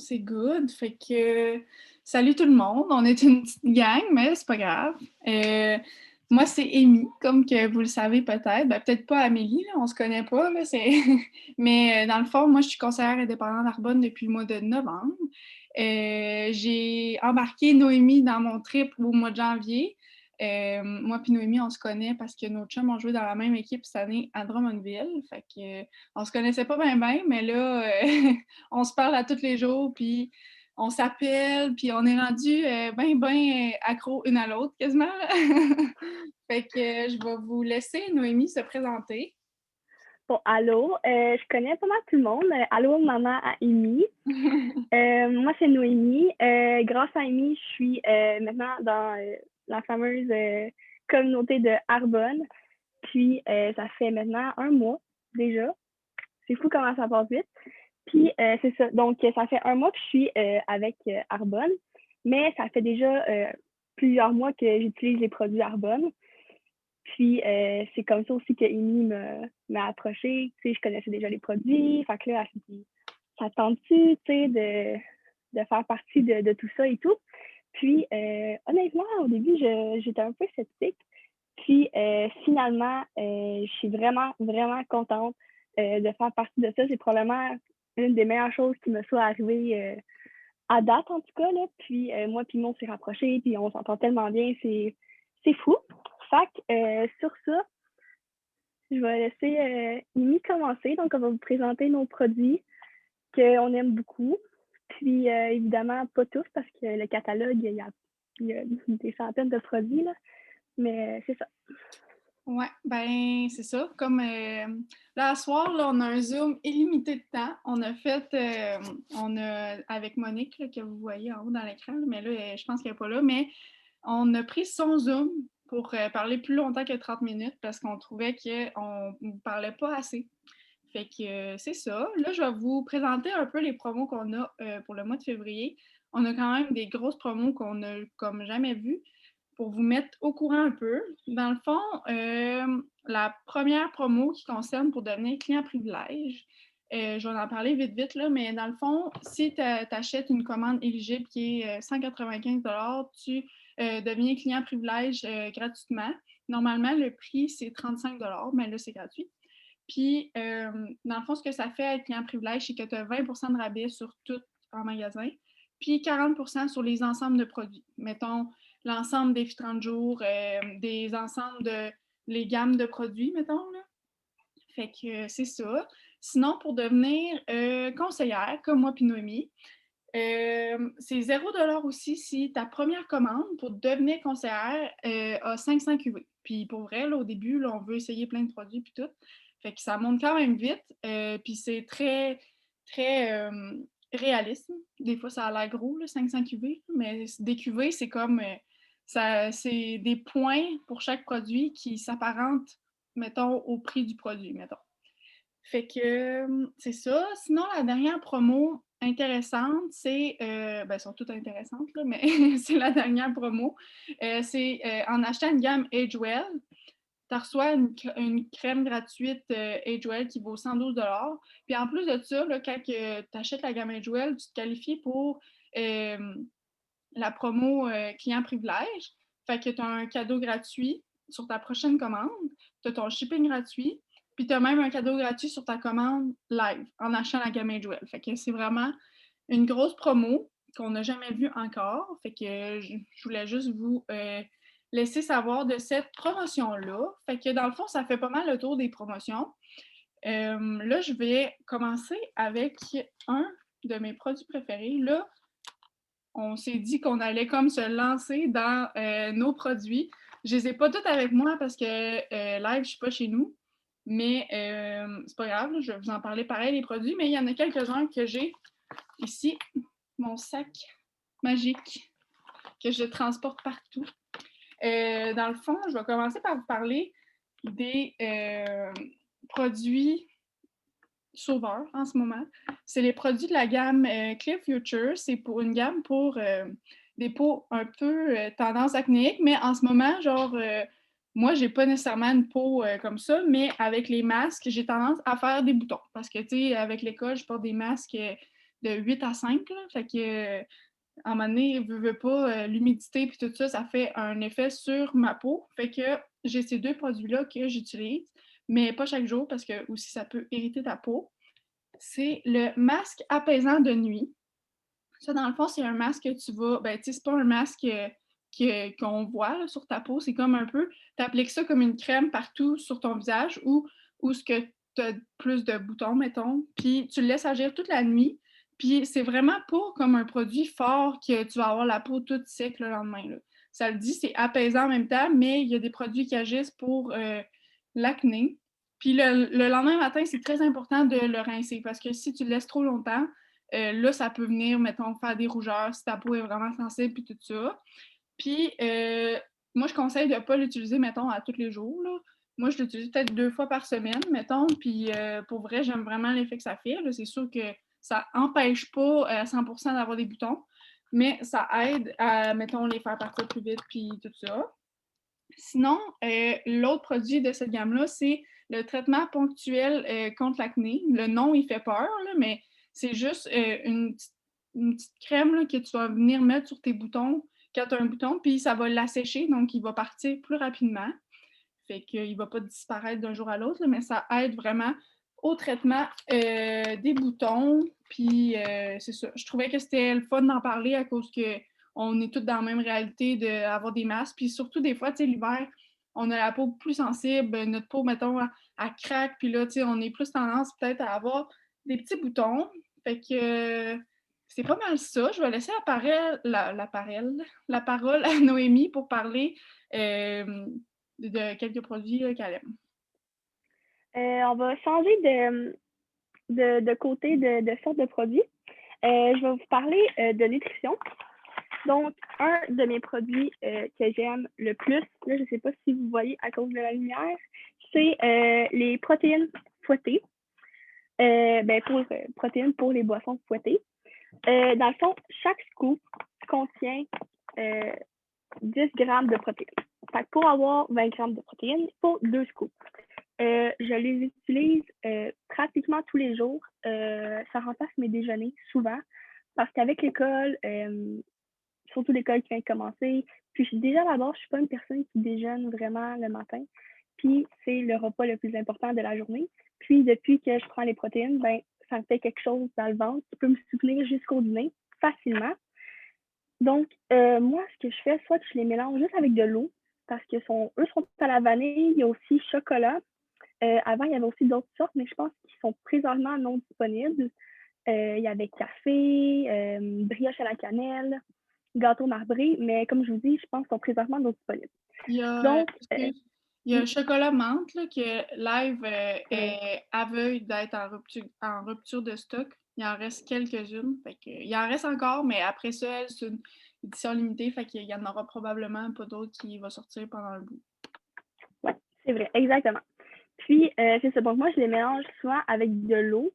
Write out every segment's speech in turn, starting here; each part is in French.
C'est good. Fait que salut tout le monde. On est une petite gang, mais c'est pas grave. Moi, c'est Amy, comme que vous le savez peut-être. Ben, peut-être pas Amélie, là, on se connaît pas, là, c'est... Mais dans le fond, moi, je suis conseillère indépendante d'Arbonne depuis le mois de novembre. J'ai embarqué Noémie dans mon trip au mois de janvier. Moi puis Noémie, on se connaît parce que nos chums ont joué dans la même équipe cette année à Drummondville. Fait que on se connaissait pas bien, mais là, on se parle à tous les jours, puis on s'appelle, puis on est rendu bien accro une à l'autre, quasiment. Fait que je vais vous laisser Noémie se présenter. Bon, allô, je connais pas mal tout le monde. Allô, maman à Amy. Moi, c'est Noémie. Grâce à Amy, je suis maintenant dans la fameuse communauté de Arbonne. Puis, ça fait maintenant un mois déjà. C'est fou comment ça passe vite. Puis, c'est ça. Donc, ça fait un mois que je suis avec Arbonne. Mais ça fait déjà plusieurs mois que j'utilise les produits Arbonne. Puis, c'est comme ça aussi que Amy m'a approché. Tu sais, je connaissais déjà les produits. Fait que là, elle s'est dit, ça tente-tu, tu sais, de faire partie de tout ça et tout. Puis, honnêtement, au début, j'étais un peu sceptique. Puis, finalement, je suis vraiment, vraiment contente de faire partie de ça. C'est probablement une des meilleures choses qui me soit arrivée à date, en tout cas. Là. Puis, moi, puis on s'est rapprochés, puis on s'entend tellement bien. C'est fou. Fait que, sur ça, je vais laisser Mimi commencer. Donc, on va vous présenter nos produits qu'on aime beaucoup. Puis, évidemment, pas tous, parce que le catalogue, il y a des centaines de produits, là. Mais c'est ça. Ouais, ben c'est ça. Comme là, à soir, là, on a un Zoom illimité de temps. On a avec Monique, là, que vous voyez en haut dans l'écran, mais là, je pense qu'elle n'est pas là, mais on a pris son Zoom pour parler plus longtemps que 30 minutes parce qu'on trouvait qu'on ne parlait pas assez. Fait que c'est ça. Là, je vais vous présenter un peu les promos qu'on a pour le mois de février. On a quand même des grosses promos qu'on a comme jamais vues pour vous mettre au courant un peu. Dans le fond, la première promo qui concerne pour devenir client privilège, je vais en parler vite, là, mais dans le fond, si tu achètes une commande éligible qui est 195 tu deviens client privilège gratuitement. Normalement, le prix, c'est 35 mais là, c'est gratuit. Puis, dans le fond, ce que ça fait être client privilège, c'est que tu as 20 de rabais sur tout en magasin, puis 40 sur les ensembles de produits. Mettons, l'ensemble des 30 jours, des ensembles de les gammes de produits, mettons. Là. Fait que c'est ça. Sinon, pour devenir conseillère, comme moi puis Noémie, c'est 0 aussi si ta première commande pour devenir conseillère a 500 QV. Puis pour vrai, là, au début, là, on veut essayer plein de produits puis tout. Fait que ça monte quand même vite. Puis c'est très réaliste. Des fois, ça a l'air gros, là, 500 QV. Mais des QV, c'est comme c'est des points pour chaque produit qui s'apparentent, mettons, au prix du produit, mettons. Fait que c'est ça. Sinon, la dernière promo intéressante, c'est, ben, elles sont toutes intéressantes, là, mais c'est la dernière promo. C'est en achetant une gamme Agewell, tu reçois une crème gratuite Agewell qui vaut 112 Puis en plus de ça, là, quand tu achètes la gamme Agewell, tu te qualifies pour la promo client privilège. Fait que tu as un cadeau gratuit sur ta prochaine commande, tu as ton shipping gratuit, puis tu as même un cadeau gratuit sur ta commande live en achetant la gamme Agewell. Fait que c'est vraiment une grosse promo qu'on n'a jamais vue encore. Fait que je voulais juste vous laisser savoir de cette promotion-là. Fait que dans le fond, ça fait pas mal le tour des promotions. Là, je vais commencer avec un de mes produits préférés. Là, on s'est dit qu'on allait comme se lancer dans nos produits. Je les ai pas toutes avec moi parce que live, je suis pas chez nous. Mais c'est pas grave, je vais vous en parler pareil, les produits. Mais il y en a quelques-uns que j'ai ici. Mon sac magique que je transporte partout. Dans le fond, je vais commencer par vous parler des produits sauveurs en ce moment. C'est les produits de la gamme Clear Future. C'est pour une gamme pour des peaux un peu tendance acnéique, mais en ce moment, genre, moi, j'ai pas nécessairement une peau comme ça, mais avec les masques, j'ai tendance à faire des boutons. Parce que, tu sais, avec l'école, je porte des masques de 8 à 5, là. Fait que, à un moment donné, veux pas, l'humidité puis tout ça, ça fait un effet sur ma peau. Fait que j'ai ces 2 produits-là que j'utilise, mais pas chaque jour parce que aussi ça peut irriter ta peau. C'est le masque apaisant de nuit. Ça, dans le fond, c'est un masque que tu vas ben, tu sais, c'est pas un masque, qu'on voit là, sur ta peau, c'est comme un peu tu appliques ça comme une crème partout sur ton visage ou ce que tu as plus de boutons, mettons, puis tu le laisses agir toute la nuit. Puis c'est vraiment pas comme un produit fort que tu vas avoir la peau toute sec le lendemain, là. Ça le dit, c'est apaisant en même temps, mais il y a des produits qui agissent pour, l'acné. Puis le lendemain matin, c'est très important de le rincer parce que si tu le laisses trop longtemps, là, ça peut venir, mettons, faire des rougeurs si ta peau est vraiment sensible puis tout ça. Puis, moi, je conseille de ne pas l'utiliser, mettons, à tous les jours, là. Moi, je l'utilise peut-être 2 fois par semaine, mettons, puis pour vrai, j'aime vraiment l'effet que ça fait, là. C'est sûr que ça empêche pas, à 100 d'avoir des boutons, mais ça aide à, mettons, les faire partir plus vite puis tout ça. Sinon, l'autre produit de cette gamme-là, c'est le traitement ponctuel, contre l'acné. Le nom, il fait peur, là, mais c'est juste, une petite crème, là, que tu vas venir mettre sur tes boutons quand tu as un bouton, puis ça va l'assécher, donc il va partir plus rapidement. Fait qu'il va pas disparaître d'un jour à l'autre, là, mais ça aide vraiment au traitement, des boutons. Puis, c'est ça. Je trouvais que c'était le fun d'en parler à cause que on est tous dans la même réalité d'avoir des masques. Puis surtout, des fois, tu sais, l'hiver, on a la peau plus sensible. Notre peau, mettons, elle craque. Puis là, tu sais, on est plus tendance peut-être à avoir des petits boutons. Fait que c'est pas mal ça. Je vais laisser la parole à Noémie pour parler de quelques produits là, qu'elle aime. On va changer de côté de sorte de produits. Je vais vous parler de nutrition. Donc, un de mes produits que j'aime le plus, là, je ne sais pas si vous voyez à cause de la lumière, c'est les protéines fouettées. Pour protéines pour les boissons fouettées. Dans le fond, chaque scoop contient 10 grammes de protéines. Fait que pour avoir 20 grammes de protéines, il faut 2 scoops. Je les utilise pratiquement tous les jours. Ça remplace mes déjeuners souvent parce qu'avec l'école, surtout l'école qui vient de commencer, puis déjà d'abord, je ne suis pas une personne qui déjeune vraiment le matin. Puis c'est le repas le plus important de la journée. Puis depuis que je prends les protéines, ben ça me fait quelque chose dans le ventre qui peut me soutenir jusqu'au dîner facilement. Donc, moi, ce que je fais, soit je les mélange juste avec de l'eau, parce que eux sont à la vanille, il y a aussi chocolat. Avant, il y avait aussi d'autres sortes, mais je pense qu'ils sont présentement non disponibles. Il y avait café, brioche à la cannelle, gâteau marbré, mais comme je vous dis, je pense qu'ils sont présentement non disponibles. Il y a, Donc, il y a le chocolat menthe là, que Live c'est vrai. est aveugle d'être en rupture de stock. Il en reste quelques-unes. Fait que, il en reste encore, mais après ça, c'est une édition limitée. Fait qu'il y en aura probablement pas d'autres qui vont sortir pendant un bout. Ouais, c'est vrai, exactement. Puis, c'est ça. Donc, moi, je les mélange souvent avec de l'eau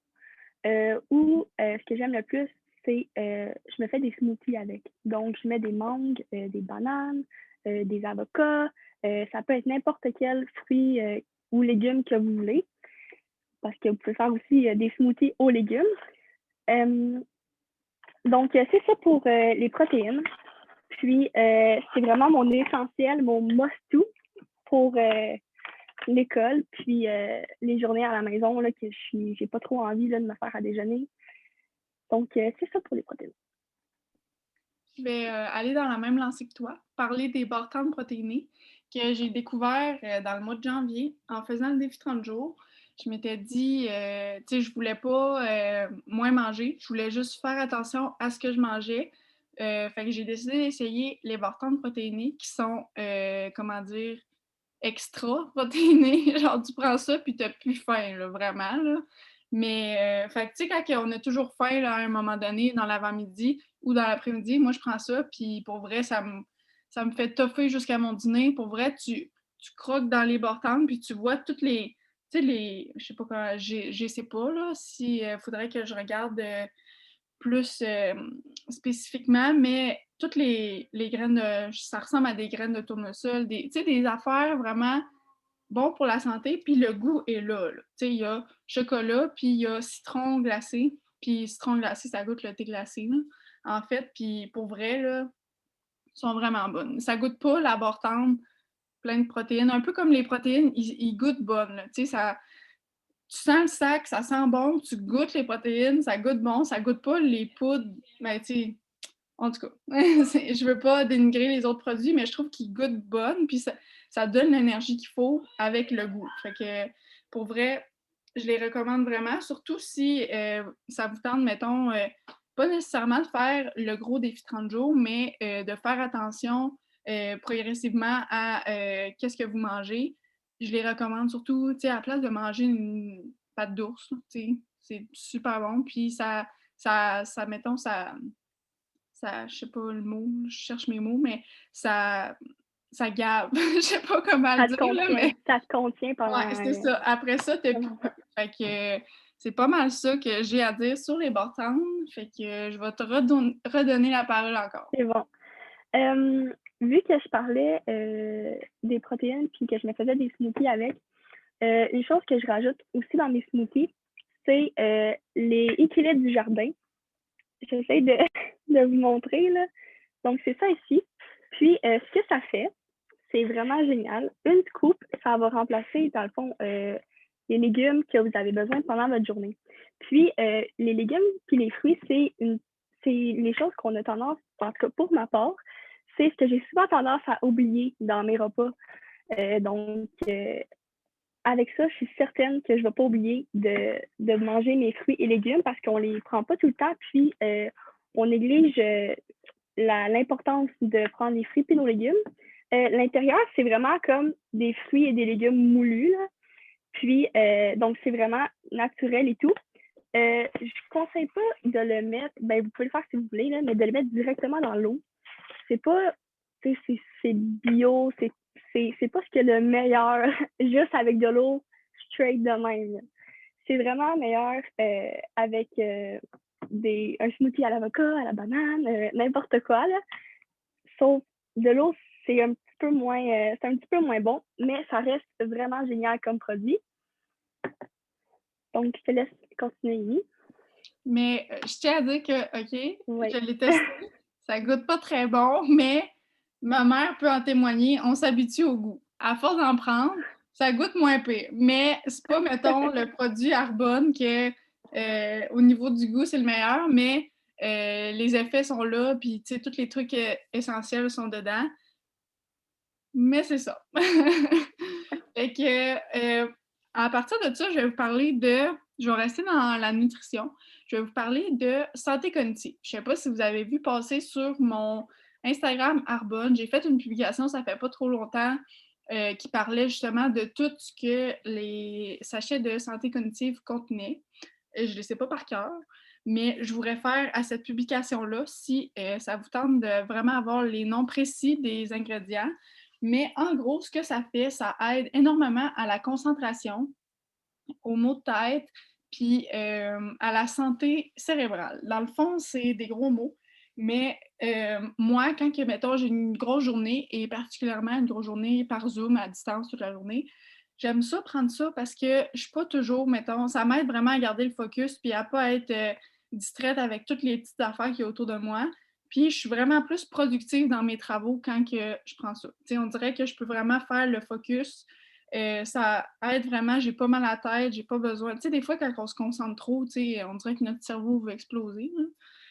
ou ce que j'aime le plus, c'est je me fais des smoothies avec. Donc, je mets des mangues, des bananes, des avocats. Ça peut être n'importe quel fruit ou légume que vous voulez. Parce que vous pouvez faire aussi des smoothies aux légumes. Donc, c'est ça pour les protéines. Puis, c'est vraiment mon essentiel, mon must-do pour l'école, puis les journées à la maison, là, que j'ai pas trop envie là, de me faire à déjeuner. Donc, c'est ça pour les protéines. Je vais aller dans la même lancée que toi, parler des barres protéinées que j'ai découvert dans le mois de janvier en faisant le défi 30 jours. Je m'étais dit, tu sais, je voulais pas moins manger, je voulais juste faire attention à ce que je mangeais. Fait que j'ai décidé d'essayer les barres protéinées qui sont, comment dire, extra protéinées. Genre, tu prends ça puis t'as plus faim, là, vraiment, là. Mais, fait que, tu sais, quand on a toujours faim, là, à un moment donné, dans l'avant-midi ou dans l'après-midi, moi, je prends ça, puis pour vrai, ça me fait toffer jusqu'à mon dîner. Pour vrai, tu croques dans les bords-tendres, puis tu vois toutes les, tu sais, je sais pas comment, je sais pas, là, si faudrait que je regarde plus spécifiquement, mais toutes les graines ça ressemble à des graines de tournesol, tu sais, des affaires vraiment bon pour la santé, puis le goût est là. Tu sais, il y a chocolat, puis il y a citron glacé, Puis citron glacé, ça goûte le thé glacé, là, en fait. Puis pour vrai, là, sont vraiment bonnes. Ça goûte pas la barre tendre, plein de protéines. Un peu comme les protéines, ils goûtent bonnes, là. Tu sais, ça, tu sens le sac, ça sent bon, tu goûtes les protéines, ça goûte bon, ça goûte pas les poudres. Ben, tu sais, en tout cas, je veux pas dénigrer les autres produits, mais je trouve qu'ils goûtent bonnes, puis ça donne l'énergie qu'il faut avec le goût. Fait que, pour vrai, je les recommande vraiment, surtout si ça vous tente, mettons, pas nécessairement de faire le gros défi 30 jours, mais de faire attention progressivement à qu'est-ce que vous mangez. Je les recommande surtout, tu sais, à la place de manger une pâte d'ours, tu sais, c'est super bon, puis mettons, ça, je sais pas le mot, je cherche mes mots, mais ça gave. Je sais pas comment le dire, là, mais Ça te contient ouais, pendant. c'est ça. Après ça, t'as plus peur. Fait que c'est pas mal ça que j'ai à dire sur les bords tendres. Fait que je vais te redonner la parole encore. C'est bon. Vu que je parlais des protéines puis que je me faisais des smoothies avec, une chose que je rajoute aussi dans mes smoothies, c'est les équilibres du jardin. J'essaie de, de vous montrer, là. Donc, c'est ça ici. Puis, ce que ça fait, c'est vraiment génial. Une coupe, ça va remplacer, dans le fond, les légumes que vous avez besoin pendant votre journée. Puis, les légumes puis les fruits, c'est les choses qu'on a tendance, en tout cas pour ma part, c'est ce que j'ai souvent tendance à oublier dans mes repas. Donc, avec ça, je suis certaine que je ne vais pas oublier de manger mes fruits et légumes parce qu'on ne les prend pas tout le temps, puis on néglige l'importance de prendre les fruits et nos légumes. L'intérieur, c'est vraiment comme des fruits et des légumes moulus, là. Puis, donc, c'est vraiment naturel et tout. Je ne conseille pas de le mettre, ben, vous pouvez le faire si vous voulez, là, mais de le mettre directement dans l'eau. C'est pas, c'est bio, c'est pas ce que le meilleur, juste avec de l'eau straight de même. C'est vraiment meilleur avec un smoothie à l'avocat, à la banane, n'importe quoi, là. Sauf de l'eau, c'est un petit peu moins bon, mais ça reste vraiment génial comme produit. Donc, je te laisse continuer, Amy. Mais je tiens à dire que, OK, Oui. je l'ai testé. Ça goûte pas très bon, mais ma mère peut en témoigner. On s'habitue au goût. À force d'en prendre, ça goûte moins pire. Mais c'est pas, mettons, le produit Arbonne que au niveau du goût, c'est le meilleur, mais les effets sont là, puis tu sais, tous les trucs essentiels sont dedans. Mais c'est ça. Fait que, à partir de ça, je vais vous parler je vais rester dans la nutrition. Je vais vous parler de santé cognitive. Je sais pas si vous avez vu passer sur mon Instagram Arbonne. J'ai fait une publication, ça fait pas trop longtemps, qui parlait justement de tout ce que les sachets de santé cognitive contenaient. Je ne les sais pas par cœur, mais je vous réfère à cette publication-là si ça vous tente de vraiment avoir les noms précis des ingrédients. Mais en gros, ce que ça fait, ça aide énormément à la concentration, aux maux de tête, puis à la santé cérébrale. Dans le fond, c'est des gros mots, mais moi, quand, mettons, j'ai une grosse journée, et particulièrement une grosse journée par Zoom à distance toute la journée, j'aime ça prendre ça parce que je suis pas toujours, mettons, ça m'aide vraiment à garder le focus puis à pas être distraite avec toutes les petites affaires qu'il y a autour de moi. Puis je suis vraiment plus productive dans mes travaux quand que je prends ça. T'sais, on dirait que je peux vraiment faire le focus. Ça aide vraiment, j'ai pas mal à la tête, j'ai pas besoin. Tu sais, des fois, quand on se concentre trop, on dirait que notre cerveau veut exploser, là.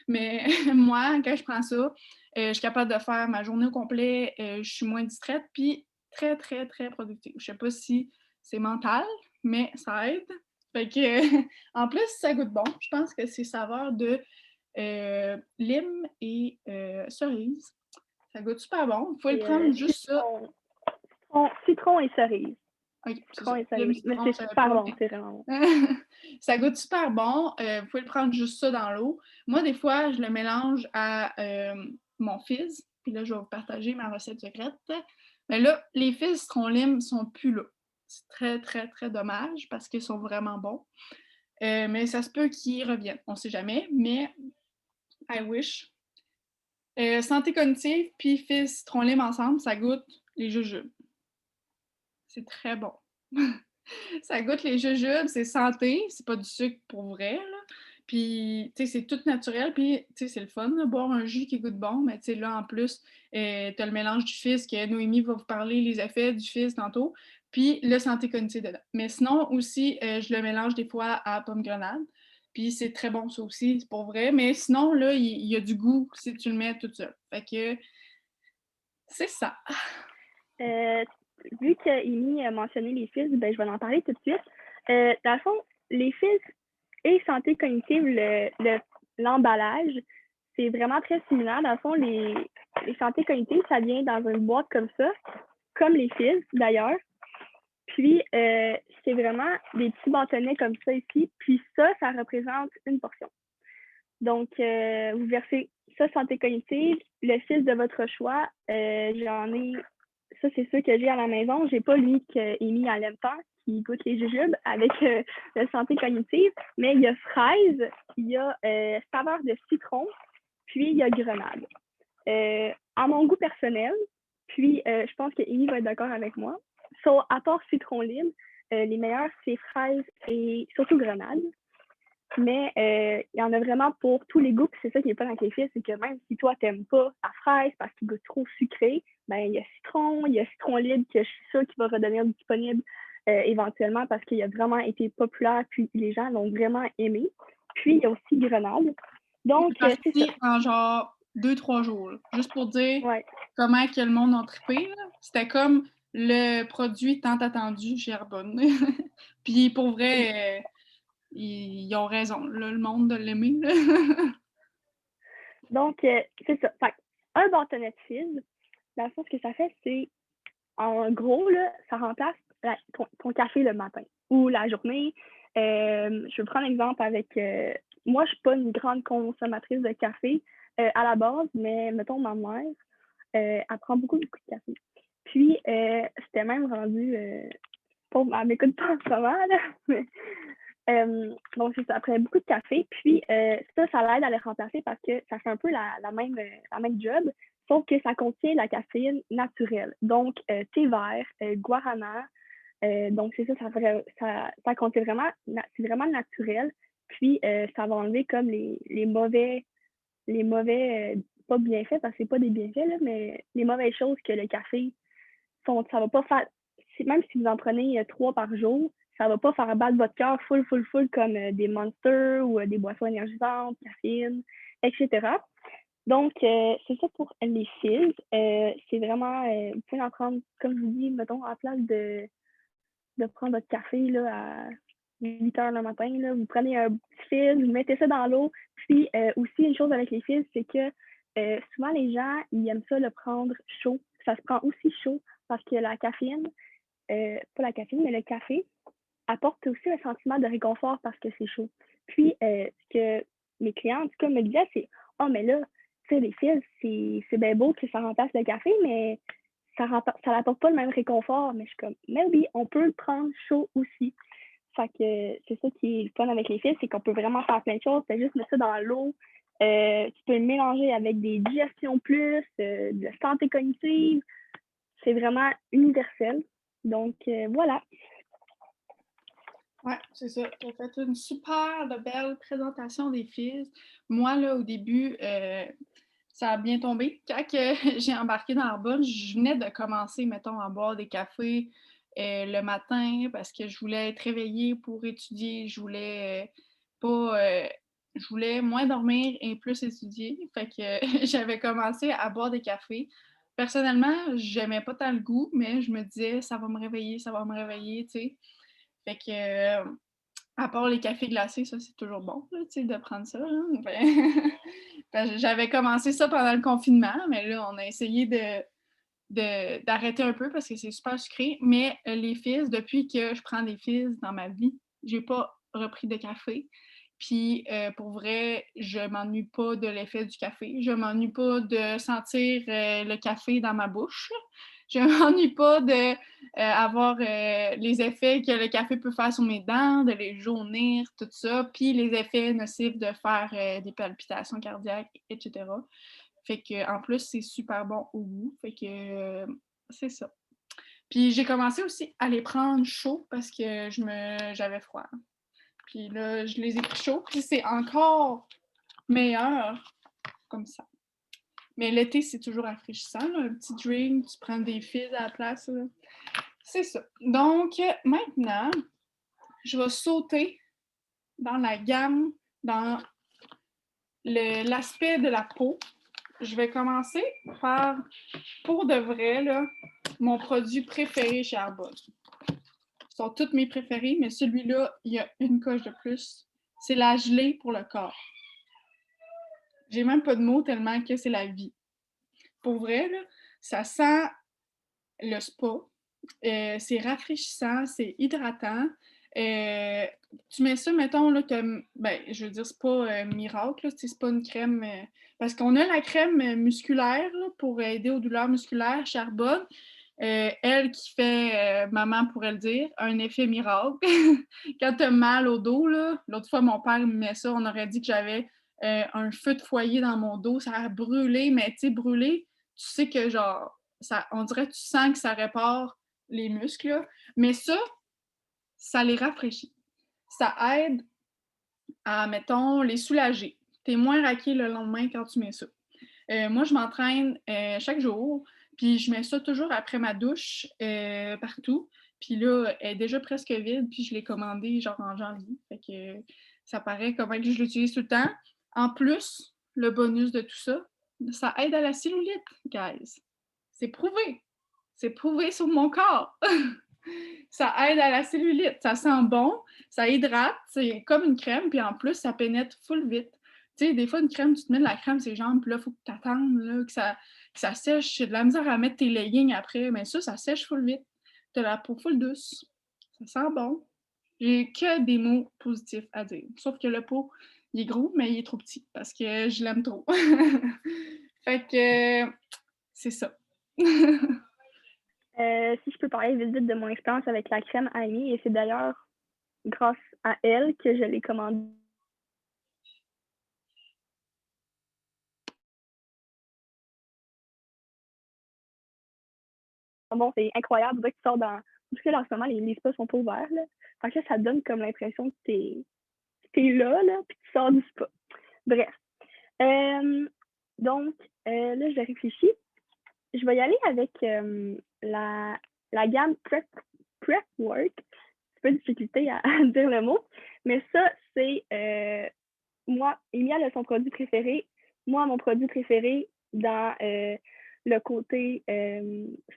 Mais moi, quand je prends ça, je suis capable de faire ma journée au complet, je suis moins distraite, puis très, très, très productive. Je sais pas si c'est mental, mais ça aide. Fait que, en plus, ça goûte bon. Je pense que c'est saveur de lime et cerise. Ça goûte super bon. Vous pouvez le prendre juste ça. Citron et cerise. OK, c'est Citron ça. et Lime, cerise. Mais citron, je c'est savais super pas, bon, mais c'est vraiment bon. ça goûte super bon. Vous pouvez le prendre juste ça dans l'eau. Moi, des fois, je le mélange à mon fizz. Puis là, je vais vous partager ma recette secrète. Mais là, les fizz citron lime sont plus là. C'est très, très, très dommage parce qu'ils sont vraiment bons. Mais ça se peut qu'ils reviennent. On ne sait jamais, mais I wish. Santé cognitive puis fizz citron lime ensemble, ça goûte les jujubes. C'est très bon. Ça goûte les jujubes, c'est santé, c'est pas du sucre pour vrai, là. Puis, tu sais, c'est tout naturel, puis, tu sais, c'est le fun, là, boire un jus qui goûte bon, mais tu sais, là, en plus, t'as le mélange du fizz que Noémie va vous parler, les effets du fizz tantôt, puis le santé cognitive dedans. Mais sinon, aussi, je le mélange des fois à pomme grenade, puis c'est très bon, ça aussi, c'est pour vrai. Mais sinon, là, il y a du goût si tu le mets tout seul. Fait que, c'est ça. Euh, Vu que Amy a mentionné les fils, ben, je vais en parler tout de suite. Dans le fond, les fils et santé cognitive, l'emballage, c'est vraiment très similaire. Dans le fond, les santé cognitive, ça vient dans une boîte comme ça, comme les fils d'ailleurs. Puis, c'est vraiment des petits bâtonnets comme ça ici. Puis ça représente une portion. Donc, vous versez ça, santé cognitive, le fils de votre choix. J'en ai, ça, c'est ceux que j'ai à la maison. J'ai pas lui qu'Amy à l'aime pas, qui goûte les jujubes avec le santé cognitive. Mais il y a fraise, il y a saveur de citron, puis il y a grenade. À mon goût personnel, puis je pense que Amy va être d'accord avec moi. À part citron libre, les meilleurs, c'est fraise et surtout grenade. Mais il y en a vraiment pour tous les goûts. Puis c'est ça qui est pas dans les fils, c'est que même si toi, t'aimes pas la fraise parce qu'il goûte trop sucré, ben il y a citron libre que je suis sûre qu'il va redevenir disponible éventuellement parce qu'il a vraiment été populaire, puis les gens l'ont vraiment aimé. Puis il y a aussi grenade. Donc, c'est ça. Parti en genre 2-3 jours, là. Juste pour dire Ouais. comment que le monde a trippé, là. C'était comme le produit tant attendu chez Arbonne. Puis pour vrai, ils ont raison, là, le monde de l'aimer. Donc, c'est ça. Fait, un bâtonnet de fils, dans le fond, ce que ça fait, c'est, en gros, là, ça remplace ton café le matin ou la journée. Je vais prendre l'exemple avec... moi, je suis pas une grande consommatrice de café à la base, mais mettons, ma mère, elle prend beaucoup, beaucoup de café. Puis, c'était même rendu... pauvre, elle m'écoute pas en ce moment, là, mais donc, c'est ça, après beaucoup de café. Puis, ça l'aide à les remplacer parce que ça fait un peu la même job, sauf que ça contient la caféine naturelle. Donc, thé vert, guarana. Donc, c'est ça, ça contient vraiment, c'est vraiment naturel. Puis, ça va enlever comme les mauvais, pas bienfaits, parce que c'est pas des bienfaits, là, mais les mauvaises choses que le café ça va pas faire, même si vous en prenez 3 par jour, ça va pas faire battre votre cœur full comme des Monsters ou des boissons énergisantes, caféine, etc. Donc, c'est ça pour les fils. C'est vraiment, vous pouvez en prendre, comme je vous dis, mettons, à la place de prendre votre café là, à 8 heures le matin, là, vous prenez un petit fil, vous mettez ça dans l'eau. Puis, aussi, une chose avec les fils, c'est que souvent, les gens, ils aiment ça le prendre chaud. Ça se prend aussi chaud parce que la caféine, pas la caféine, mais le café apporte aussi un sentiment de réconfort parce que c'est chaud. Puis, ce que mes clients, en tout cas, me disaient, c'est oh, mais là, tu sais, les fils, c'est bien beau que ça remplace le café, mais ça n'apporte pas le même réconfort. Mais je suis comme, mais oui, on peut le prendre chaud aussi. Fait que c'est ça qui est le fun avec les fils, c'est qu'on peut vraiment faire plein de choses. Tu juste mettre ça dans l'eau. Tu peux le mélanger avec des digestions plus, de la santé cognitive. C'est vraiment universel. Donc, voilà. Ouais, c'est ça. Tu as fait une super de belle présentation des fils. Moi, là, au début, ça a bien tombé. Quand que j'ai embarqué dans Arbonne, je venais de commencer, mettons, à boire des cafés le matin parce que je voulais être réveillée pour étudier. Je voulais pas. Je voulais moins dormir et plus étudier. Fait que j'avais commencé à boire des cafés. Personnellement, j'aimais pas tant le goût, mais je me disais, ça va me réveiller, tu sais. Fait que, à part les cafés glacés, ça, c'est toujours bon, là, tu sais, de prendre ça, hein. J'avais commencé ça pendant le confinement, mais là, on a essayé d'arrêter un peu parce que c'est super sucré. Mais les fizz, depuis que je prends des fizz dans ma vie, j'ai pas repris de café. Puis, pour vrai, je m'ennuie pas de l'effet du café. Je m'ennuie pas de sentir le café dans ma bouche. Je m'ennuie pas de avoir les effets que le café peut faire sur mes dents, de les jaunir, tout ça, puis les effets nocifs de faire des palpitations cardiaques, etc. Fait que en plus, c'est super bon au goût. Fait que c'est ça. Puis j'ai commencé aussi à les prendre chauds parce que j'avais froid. Puis là, je les ai pris chauds, puis c'est encore meilleur comme ça. Mais l'été, c'est toujours rafraîchissant, là, un petit drink, tu prends des fizz à la place. Là. C'est ça. Donc, maintenant, je vais sauter dans la gamme, dans l'aspect de la peau. Je vais commencer par, pour de vrai, là, mon produit préféré chez Arbonne. Ce sont tous mes préférés, mais celui-là, il y a une coche de plus. C'est la gelée pour le corps. J'ai même pas de mots tellement que c'est la vie. Pour vrai, là, ça sent le spa. C'est rafraîchissant, c'est hydratant. Tu mets ça, mettons, là, ben, je veux dire, c'est pas miracle, là, c'est pas une crème. Parce qu'on a la crème musculaire là, pour aider aux douleurs musculaires, Charbonne. Elle qui fait, maman pourrait le dire, un effet miracle. Quand t'as mal au dos, là, l'autre fois, mon père me met ça, on aurait dit que j'avais un feu de foyer dans mon dos, ça a brûlé, mais tu sais, brûlé, tu sais que genre, ça, on dirait que tu sens que ça répare les muscles, là. Mais ça les rafraîchit. Ça aide à, mettons, les soulager. T'es moins raqué le lendemain quand tu mets ça. Moi, je m'entraîne chaque jour, puis je mets ça toujours après ma douche partout. Puis là, elle est déjà presque vide, puis je l'ai commandé genre en janvier. Fait que ça paraît comment que je l'utilise tout le temps. En plus, le bonus de tout ça, ça aide à la cellulite, guys. C'est prouvé. C'est prouvé sur mon corps. Ça aide à la cellulite. Ça sent bon, ça hydrate, c'est comme une crème, puis en plus, ça pénètre full vite. Tu sais, des fois, une crème, tu te mets de la crème sur les jambes, puis là, il faut que tu attendes que ça sèche. J'ai de la misère à mettre tes leggings après, mais ça sèche full vite. Tu as la peau full douce. Ça sent bon. J'ai que des mots positifs à dire. Sauf que le pot, il est gros, mais il est trop petit parce que je l'aime trop. Fait que c'est ça. Si je peux parler vite vite de mon expérience avec la crème Amy, et c'est d'ailleurs grâce à elle que je l'ai commandée. Bon, c'est incroyable, dès que tu sors dans. Parce que là, en ce moment, les spas sont pas ouverts. Là. Fait que ça donne comme l'impression que t'es là, puis tu sors du spa. Bref. Donc, là, je réfléchis. Je vais y aller avec la gamme Prep Work. C'est pas de difficulté à dire le mot, mais ça, c'est moi, Emilia a son produit préféré. Moi, mon produit préféré dans le côté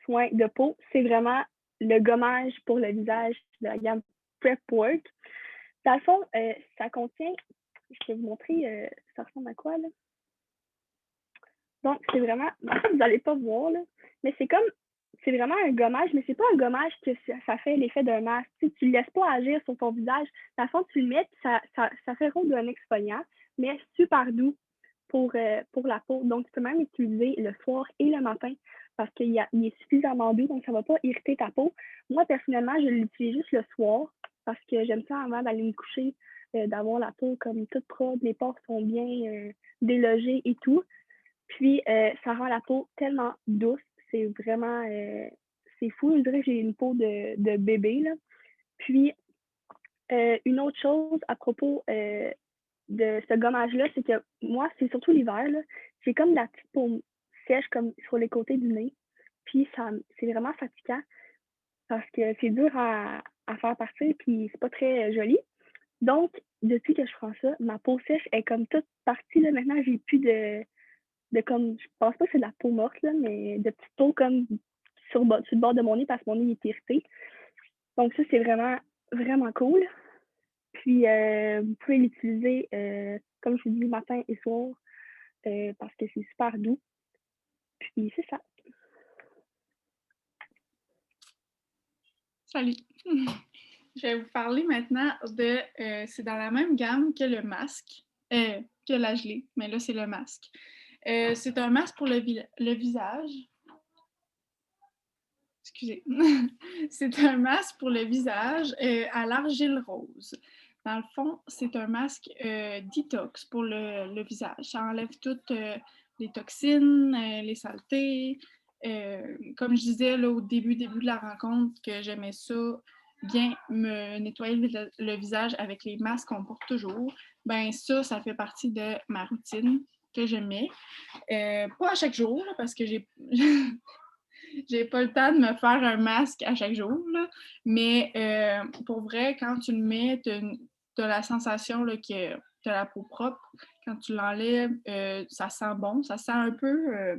soins de peau, c'est vraiment le gommage pour le visage de la gamme Prep Work. Dans le fond, ça contient, je vais vous montrer, ça ressemble à quoi, là? Donc, c'est vraiment, en fait, vous n'allez pas voir, là, mais c'est vraiment un gommage, mais c'est pas un gommage que ça fait l'effet d'un masque. Tu ne le laisses pas agir sur ton visage. De toute façon, tu le mets, ça fait rôle d'un exfoliant, mais super doux pour la peau. Donc, tu peux même l'utiliser le soir et le matin parce qu'il est suffisamment doux, donc ça ne va pas irriter ta peau. Moi, personnellement, je l'utilise juste le soir parce que j'aime ça avant d'aller me coucher, d'avoir la peau comme toute propre, les pores sont bien délogés et tout. Puis, ça rend la peau tellement douce. C'est vraiment, c'est fou. Je dirais que j'ai une peau de bébé, là. Puis, une autre chose à propos de ce gommage-là, c'est que moi, c'est surtout l'hiver, là, j'ai comme de la petite peau sèche comme sur les côtés du nez. Puis, c'est vraiment fatigant parce que c'est dur à faire partir, puis c'est pas très joli. Donc, depuis que je prends ça, ma peau sèche est comme toute partie, là. Maintenant, j'ai plus de comme, je pense pas que c'est de la peau morte, là, mais de petites peaux comme sur le bord de mon nez parce que mon nez est irrité. Donc ça, c'est vraiment, vraiment cool. Puis, vous pouvez l'utiliser, comme je vous dis, matin et soir parce que c'est super doux. Puis, c'est ça. Salut! Je vais vous parler maintenant de... c'est dans la même gamme que le masque, que la gelée, mais là, c'est le masque. C'est un masque pour le visage. Excusez. C'est un masque pour le visage à l'argile rose. Dans le fond, c'est un masque detox pour le visage. Ça enlève toutes les toxines, les saletés. Comme je disais là, au début de la rencontre, que j'aimais ça, bien me nettoyer le visage avec les masques qu'on porte toujours, ben ça fait partie de ma routine que je mets. Pas à chaque jour, là, parce que j'ai pas le temps de me faire un masque à chaque jour, là, mais pour vrai, quand tu le mets, t'as la sensation là, que t'as la peau propre. Quand tu l'enlèves, ça sent bon. Ça sent un peu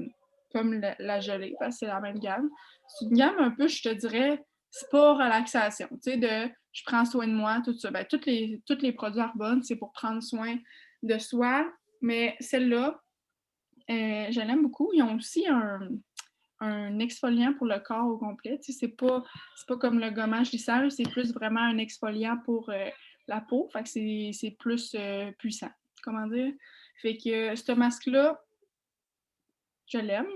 comme la gelée, parce que c'est la même gamme. C'est une gamme un peu, je te dirais, spa relaxation. Tu sais, de je prends soin de moi, tout ça. Ben, tous les produits Arbonne, c'est pour prendre soin de soi. Mais celle-là, je l'aime beaucoup. Ils ont aussi un exfoliant pour le corps au complet. Tu sais, c'est pas comme le gommage lissage, c'est plus vraiment un exfoliant pour la peau. Fait que c'est plus puissant. Comment dire? Fait que ce masque-là, je l'aime.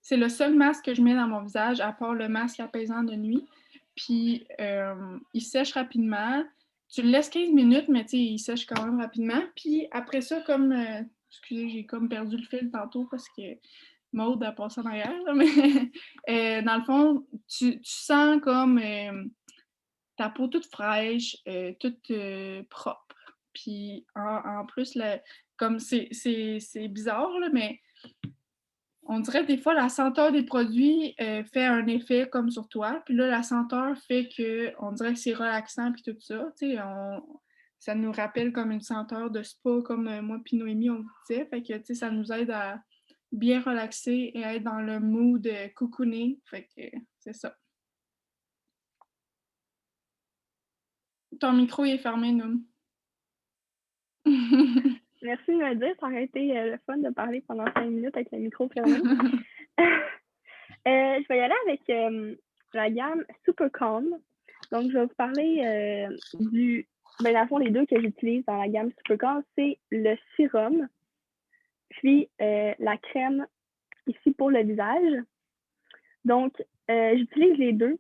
C'est le seul masque que je mets dans mon visage, à part le masque apaisant de nuit. Puis, il sèche rapidement. Tu le laisses 15 minutes, mais tu sais, il sèche quand même rapidement. Puis après ça, comme... excusez, j'ai comme perdu le fil tantôt parce que Maud a passé en arrière, là, mais dans le fond, tu sens comme ta peau toute fraîche, toute propre. Puis en plus, comme c'est bizarre, là, mais on dirait des fois la senteur des produits fait un effet comme sur toi. Puis là, la senteur fait que on dirait que c'est relaxant puis tout ça. Tu sais, ça nous rappelle comme une senteur de spa, comme moi puis Noémie, on disait. Fait que tu sais, ça nous aide à bien relaxer et à être dans le mood cocooning. Fait que c'est ça. Ton micro est fermé, Noom. Merci de me le dire, ça aurait été le fun de parler pendant 5 minutes avec le micro fermé. Je vais y aller avec la gamme Super Calm. Donc, je vais vous parler ben, dans le fond, les deux que j'utilise dans la gamme Super Calm, c'est le sérum, puis la crème ici pour le visage. Donc, j'utilise les deux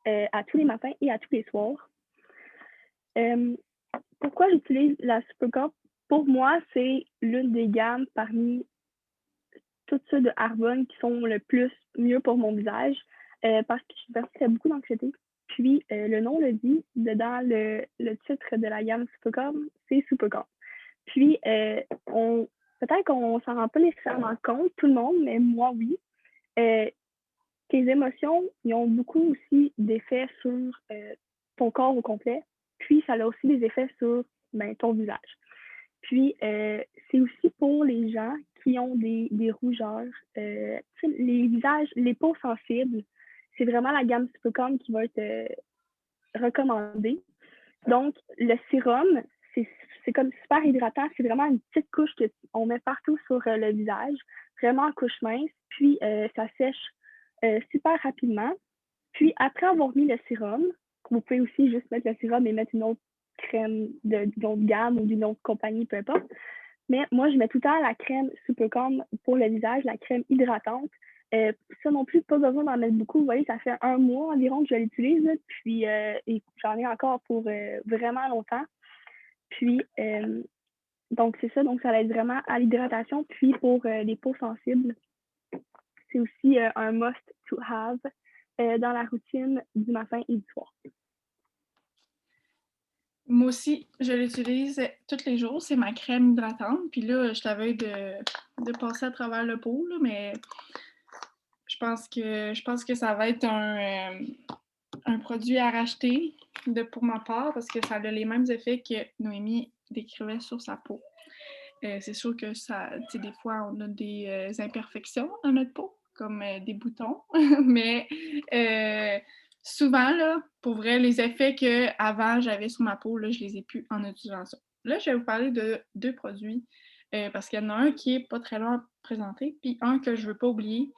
à tous les matins et à tous les soirs. Pourquoi j'utilise la Super Calm? Pour moi, c'est l'une des gammes parmi toutes ceux de Arbonne qui sont le plus mieux pour mon visage parce que je fais beaucoup d'anxiété. Puis, le nom le dit, dedans le titre de la gamme Supercom, c'est Supercom. Puis, peut-être qu'on s'en rend pas nécessairement compte, tout le monde, mais moi, oui. Tes émotions, ils ont beaucoup aussi d'effets sur ton corps au complet. Puis, ça a aussi des effets sur ton visage. Puis, c'est aussi pour les gens qui ont des rougeurs. Les visages, les peaux sensibles, c'est vraiment la gamme Supercom qui va être recommandée. Donc, le sérum, c'est comme super hydratant. C'est vraiment une petite couche qu'on met partout sur le visage, vraiment en couche mince. Puis, ça sèche super rapidement. Puis, après avoir mis le sérum, vous pouvez aussi juste mettre le sérum et mettre une autre crème d'une autre gamme ou d'une autre compagnie, peu importe. Mais moi, je mets tout le temps la crème Supercom pour le visage, la crème hydratante. Ça non plus, pas besoin d'en mettre beaucoup. Vous voyez, ça fait 1 mois environ que je l'utilise. Puis, et j'en ai encore pour vraiment longtemps. Puis, donc, c'est ça. Donc, ça aide vraiment à l'hydratation. Puis, pour les peaux sensibles, c'est aussi un must to have dans la routine du matin et du soir. Moi aussi, je l'utilise tous les jours. C'est ma crème hydratante. Puis là, je t'avais de passer à travers le pot, là, mais je pense que ça va être un produit à racheter pour ma part parce que ça a les mêmes effets que Noémie décrivait sur sa peau. C'est sûr que ça, tu sais, des fois, on a des imperfections dans notre peau, comme des boutons, mais souvent, là, pour vrai, les effets qu'avant j'avais sur ma peau, là, je les ai plus en utilisant ça. Là, je vais vous parler de 2 produits parce qu'il y en a un qui est pas très loin à présenter, puis un que je veux pas oublier,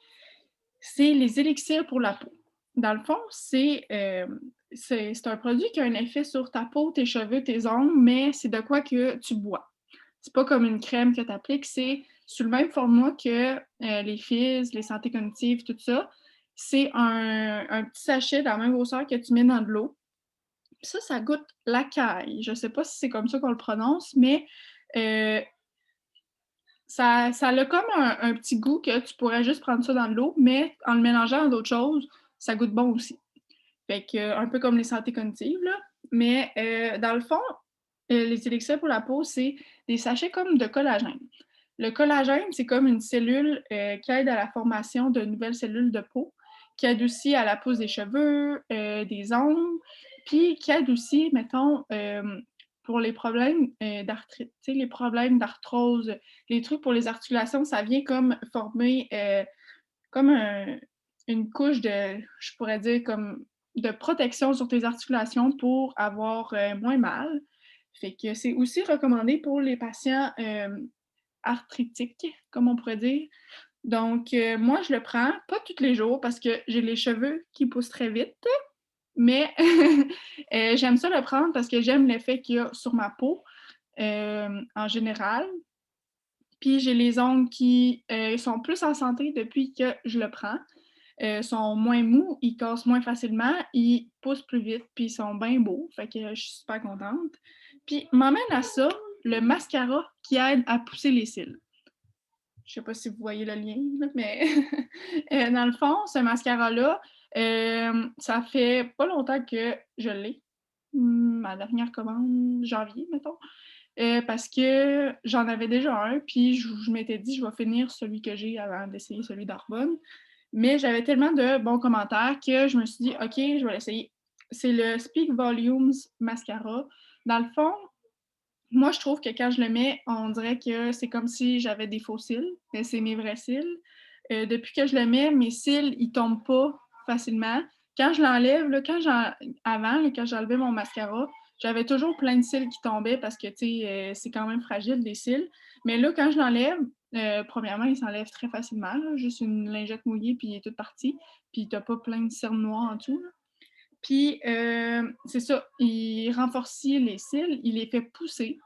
c'est les élixirs pour la peau. Dans le fond, c'est un produit qui a un effet sur ta peau, tes cheveux, tes ongles, mais c'est de quoi que tu bois. C'est pas comme une crème que tu appliques, c'est sur le même format que les fizz, les santé cognitives, tout ça. C'est un petit sachet de la même grosseur que tu mets dans de l'eau. Ça goûte la caille. Je sais pas si c'est comme ça qu'on le prononce, mais ça a comme un petit goût que tu pourrais juste prendre ça dans de l'eau, mais en le mélangeant à d'autres choses, ça goûte bon aussi. Fait que, un peu comme les santé cognitives, là. Mais dans le fond, les élixirs pour la peau, c'est des sachets comme de collagène. Le collagène, c'est comme une cellule qui aide à la formation de nouvelles cellules de peau, qui aide aussi à la pousse des cheveux, des ongles, puis qui aide aussi, mettons, pour les problèmes d'arthrite, tu sais, les problèmes d'arthrose, les trucs pour les articulations, ça vient comme former comme une couche de, je pourrais dire, comme de protection sur tes articulations pour avoir moins mal. Fait que c'est aussi recommandé pour les patients arthritiques, comme on pourrait dire. Donc, moi, je le prends, pas tous les jours parce que j'ai les cheveux qui poussent très vite, mais j'aime ça le prendre parce que j'aime l'effet qu'il y a sur ma peau en général. Puis j'ai les ongles qui sont plus en santé depuis que je le prends. Sont moins mous, ils cassent moins facilement, ils poussent plus vite, puis ils sont bien beaux. Fait que je suis super contente. Puis m'emmène à ça le mascara qui aide à pousser les cils. Je sais pas si vous voyez le lien, là, mais dans le fond, ce mascara-là, ça fait pas longtemps que je l'ai. Ma dernière commande, janvier, mettons. Parce que j'en avais déjà un, puis je m'étais dit, je vais finir celui que j'ai avant d'essayer celui d'Arbonne. Mais j'avais tellement de bons commentaires que je me suis dit, OK, je vais l'essayer. C'est le Speak Volumes Mascara. Dans le fond, moi, je trouve que quand je le mets, on dirait que c'est comme si j'avais des faux cils, mais c'est mes vrais cils. Depuis que je le mets, mes cils, ils tombent pas facilement. Quand je l'enlève, là, avant, là, quand j'enlevais mon mascara, j'avais toujours plein de cils qui tombaient parce que, tu sais, c'est quand même fragile, des cils. Mais là, quand je l'enlève, premièrement, il s'enlève très facilement, là, juste une lingette mouillée, puis il est tout parti. Puis t'as pas plein de cernes noires en dessous, là. Puis, c'est ça, il renforce les cils, il les fait pousser.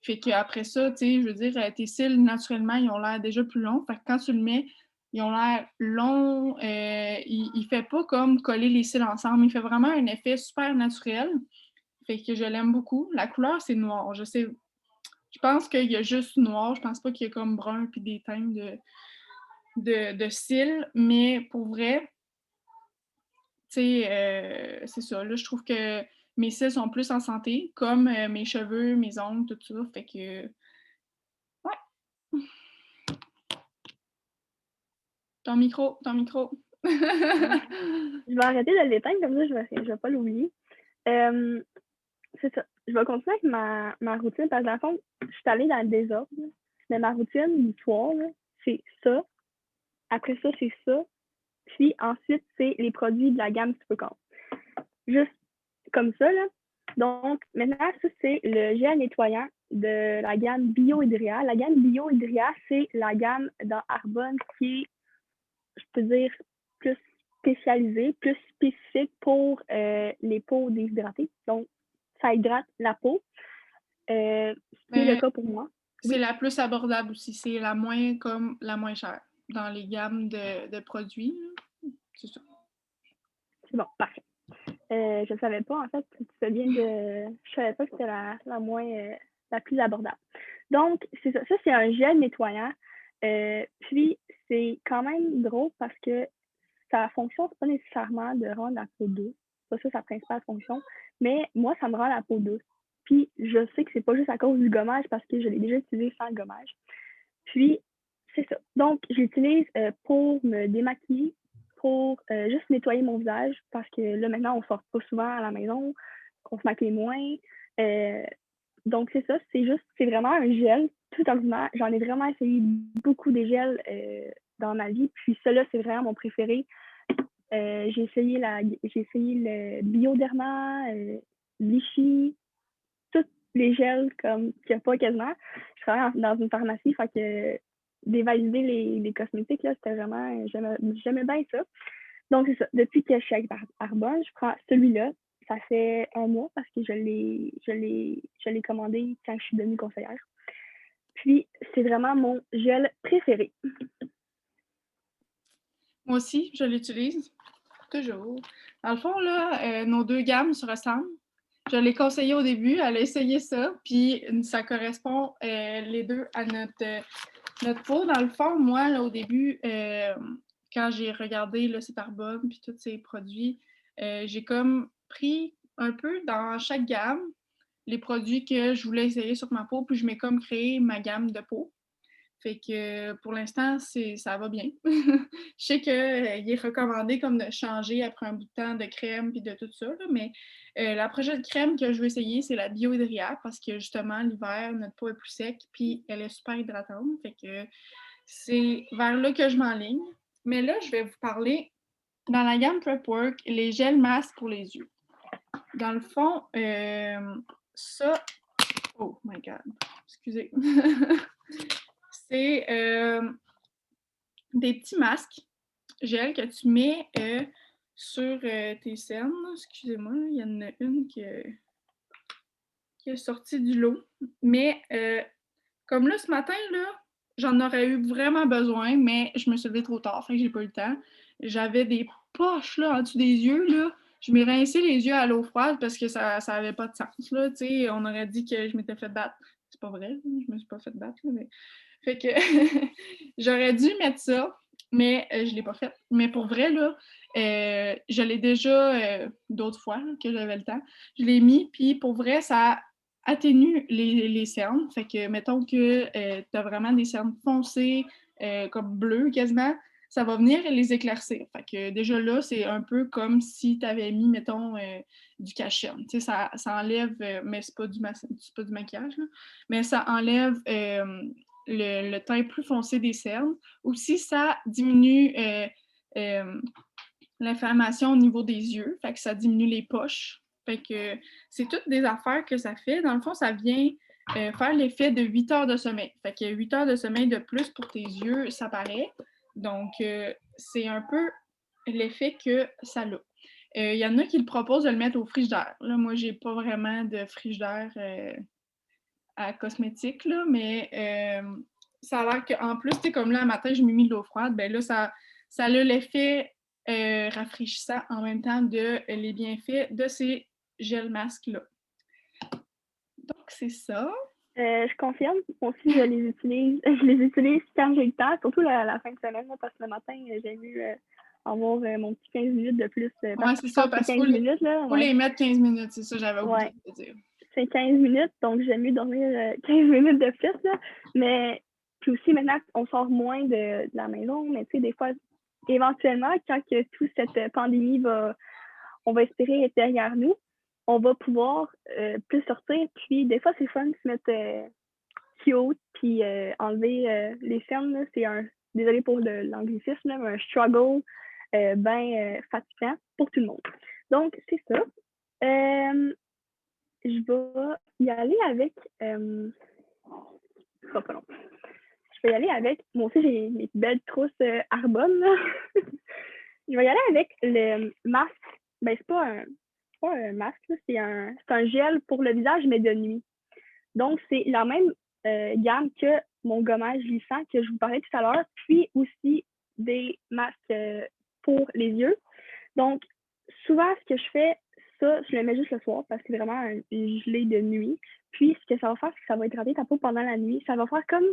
Fait qu'après ça, tu sais, je veux dire, tes cils, naturellement, ils ont l'air déjà plus longs. Fait que quand tu le mets, ils ont l'air longs. Il fait pas comme coller les cils ensemble. Il fait vraiment un effet super naturel. Fait que je l'aime beaucoup. La couleur, c'est noir. Je sais, je pense qu'il y a juste noir. Je pense pas qu'il y a comme brun puis des teintes de cils. Mais pour vrai, tu sais, c'est ça. Là, je trouve que mes cils sont plus en santé, comme mes cheveux, mes ongles, tout ça. Fait que, ouais, ton micro, ton micro. Je vais arrêter de l'éteindre, comme ça, je vais pas l'oublier. C'est ça. Je vais continuer avec ma routine parce que, dans le fond, je suis allée dans le désordre. Mais ma routine du soir, c'est ça. Après ça, c'est ça. Puis ensuite, c'est les produits de la gamme Supercom. Juste comme ça, là. Donc, maintenant, ça, c'est le gel nettoyant de la gamme Bio-Hydria. La gamme Bio-Hydria, c'est la gamme dans Arbonne qui est, je peux dire, plus spécialisée, plus spécifique pour les peaux déshydratées. Donc, ça hydrate la peau. Ce qui est le cas pour moi. C'est la plus abordable aussi. C'est la moins comme la moins chère dans les gammes de produits. C'est ça. C'est bon, parfait. Je ne savais pas, en fait, tu fais bien de. Je savais pas que c'était la moins la plus abordable. Donc, c'est ça. Ça, c'est un gel nettoyant. Puis, c'est quand même drôle parce que sa fonction, c'est pas nécessairement de rendre la peau douce. C'est pas ça sa principale fonction. Mais moi, ça me rend la peau douce. Puis, je sais que c'est pas juste à cause du gommage parce que je l'ai déjà utilisé sans gommage. Puis, c'est ça. Donc, je l'utilise pour me démaquiller, pour juste nettoyer mon visage parce que là, maintenant, on sort pas souvent à la maison, on se maquille moins. Donc, c'est ça. C'est vraiment un gel tout ordinaire. J'en ai vraiment essayé beaucoup des gels dans ma vie. Puis, celui-là, c'est vraiment mon préféré. J'ai essayé le Bioderma, Vichy, tous les gels comme qu'il n'y a pas quasiment. Je travaille dans une pharmacie, fait que d'évaluer les cosmétiques, là, c'était vraiment, j'aimais bien ça. Donc, c'est ça. Depuis que je suis avec Arbonne, je prends celui-là. Ça fait un mois parce que je l'ai commandé quand je suis devenue conseillère. Puis, c'est vraiment mon gel préféré. Moi aussi, je l'utilise. Toujours. Dans le fond, là, nos deux gammes se ressemblent. Je l'ai conseillé au début, elle a essayé ça, puis ça correspond les deux à notre peau. Dans le fond, moi, là, au début, quand j'ai regardé le site Arbonne puis tous ces produits, j'ai comme pris un peu dans chaque gamme les produits que je voulais essayer sur ma peau, puis je m'ai comme créé ma gamme de peau. Fait que pour l'instant, ça va bien. Je sais qu'il est recommandé comme de changer après un bout de temps de crème puis de tout ça, là, mais la prochaine crème que je veux essayer, c'est la Biohydria parce que justement, l'hiver, notre peau est plus sec puis elle est super hydratante. Fait que c'est vers là que je m'enligne. Mais là, je vais vous parler dans la gamme Prep Work, les gels masques pour les yeux. Dans le fond, ça. Oh my god, excusez. C'est des petits masques gel que tu mets sur tes cernes. Excusez-moi, il y en a une qui est sortie du lot. Mais comme là, ce matin, là, j'en aurais eu vraiment besoin, mais je me suis levée trop tard, fait que j'ai pas eu le temps. J'avais des poches là, en dessous des yeux. Là. Je m'ai rincé les yeux à l'eau froide parce que ça avait pas de sens. Là, on aurait dit que je m'étais fait battre. C'est pas vrai, je me suis pas fait battre, là, mais. Fait que j'aurais dû mettre ça, mais je ne l'ai pas fait. Mais pour vrai, là, je l'ai déjà d'autres fois là, que j'avais le temps. Je l'ai mis, puis pour vrai, ça atténue les cernes. Fait que, mettons que tu as vraiment des cernes foncées, comme bleues quasiment, ça va venir les éclaircir. Fait que déjà là, c'est un peu comme si tu avais mis, mettons, du cachet. Tu sais, ça enlève, mais c'est pas pas du maquillage, là, mais ça enlève le teint plus foncé des cernes. Aussi, ça diminue l'inflammation au niveau des yeux, fait que ça diminue les poches. Fait que c'est toutes des affaires que ça fait. Dans le fond, ça vient faire l'effet de 8 heures de sommeil. Fait que 8 heures de sommeil de plus pour tes yeux, ça paraît. Donc, c'est un peu l'effet que ça a. Il y en a qui le proposent de le mettre au frigidaire. Là, moi, j'ai pas vraiment de frigidaire à cosmétique, là, mais ça a l'air qu'en plus, tu comme là, un matin, je m'ai mis de l'eau froide, ben là, ça a l'effet rafraîchissant en même temps de les bienfaits de ces gels masques-là. Donc, c'est ça. Je confirme. Moi aussi, je les utilise. Je les utilise quand j'ai le temps, surtout la fin de semaine, là, parce que le matin, j'ai vu avoir mon petit 15 minutes de plus. Ouais, c'est ça, C'est parce qu'il 15 minutes, là. faut Ouais. les mettre 15 minutes, c'est ça, j'avais oublié Ouais. de te dire. C'est 15 minutes, donc j'aime mieux dormir 15 minutes de plus, là. Mais puis aussi, maintenant, on sort moins de la maison, mais tu sais, des fois, éventuellement, quand que toute cette pandémie on va espérer être derrière nous, on va pouvoir plus sortir. Puis des fois, c'est fun de se mettre cute, puis enlever les cernes. C'est désolé pour l'anglicisme, mais un struggle bien fatigant pour tout le monde. Donc, c'est ça. Je vais y aller avec. Pas long. Je vais y aller avec. Moi aussi, j'ai mes belles trousses Arbonne. Je vais y aller avec le masque. Ben, c'est pas un masque, c'est un gel pour le visage, mais de nuit. Donc, c'est la même gamme que mon gommage lissant que je vous parlais tout à l'heure, puis aussi des masques pour les yeux. Donc, souvent, ce que je fais, ça, je le mets juste le soir parce que c'est vraiment un gelé de nuit. Puis, ce que ça va faire, c'est que ça va hydrater ta peau pendant la nuit. Ça va faire comme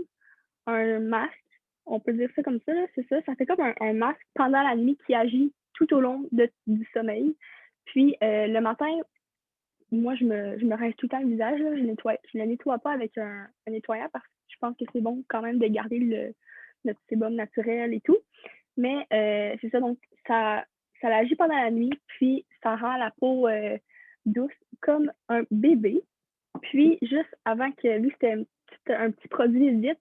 un masque. On peut dire ça comme ça, c'est ça. Ça fait comme un masque pendant la nuit qui agit tout au long du sommeil. Puis, le matin, moi, je me rince tout le temps le visage. Là. Je ne le nettoie pas avec un nettoyant parce que je pense que c'est bon quand même de garder notre sébum naturel et tout. Mais c'est ça, donc ça agit pendant la nuit, puis ça rend la peau douce comme un bébé. Puis, juste avant que, vu que c'était un petit produit vite,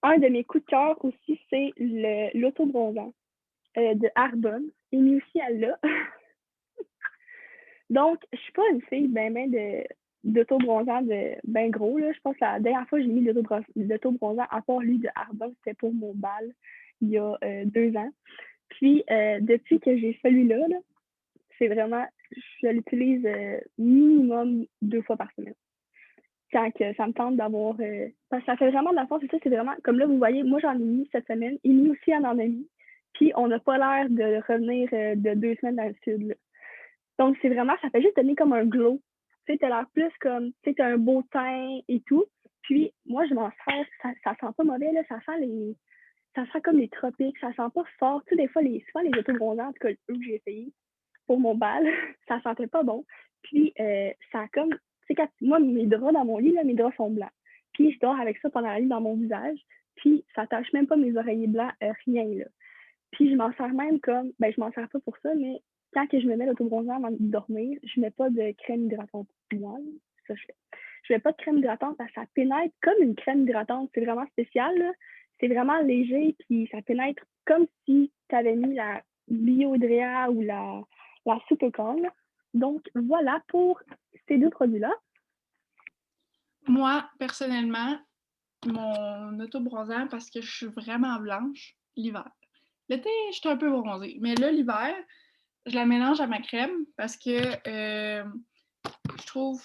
un de mes coups de cœur aussi, c'est l'autobronzant de Arbonne. Amy aussi, elle l'a. Donc, je suis pas une fille d'autobronzant de ben gros. Là. Je pense que la dernière fois que j'ai mis l'autobronzant, à part lui de Arbonne, c'était pour mon bal il y a 2 ans. Puis, depuis que j'ai celui-là, là, c'est vraiment, je l'utilise minimum 2 fois par semaine. Quand que ça me tente d'avoir... parce que ça fait vraiment de la force. Et ça, c'est vraiment... Comme là, vous voyez, moi, j'en ai mis cette semaine. Amy aussi en a mis. Puis, on n'a pas l'air de revenir de 2 semaines dans le sud. Là. Donc, c'est vraiment... Ça fait juste donner comme un glow. Tu sais, t'as l'air plus comme... Tu sais, t'as un beau teint et tout. Puis, moi, je m'en sers. Ça sent pas mauvais, là. Ça sent comme les tropiques. Ça sent pas fort. Tu sais, des fois, souvent, les autobronzants, en tout cas, eux que j'ai essayé, pour mon bal. Ça sentait pas bon. Puis, ça a comme, tu sais, moi, mes draps dans mon lit, là, mes draps sont blancs. Puis, je dors avec ça pendant la nuit dans mon visage. Puis, ça tâche même pas mes oreillers blancs, rien, là. Puis, je m'en sers même comme, ben, je m'en sers pas pour ça, mais quand que je me mets l'autobronzant avant de dormir, je mets pas de crème hydratante. Moi, ça, je fais. Je mets pas de crème hydratante parce que ça pénètre comme une crème hydratante. C'est vraiment spécial, là. C'est vraiment léger, puis ça pénètre comme si tu avais mis la Bio-Hydrea ou la soupe au corn. Donc, voilà pour ces deux produits-là. Moi, personnellement, mon autobronzant, parce que je suis vraiment blanche l'hiver. L'été, je suis un peu bronzée. Mais là, l'hiver, je la mélange à ma crème parce que je trouve,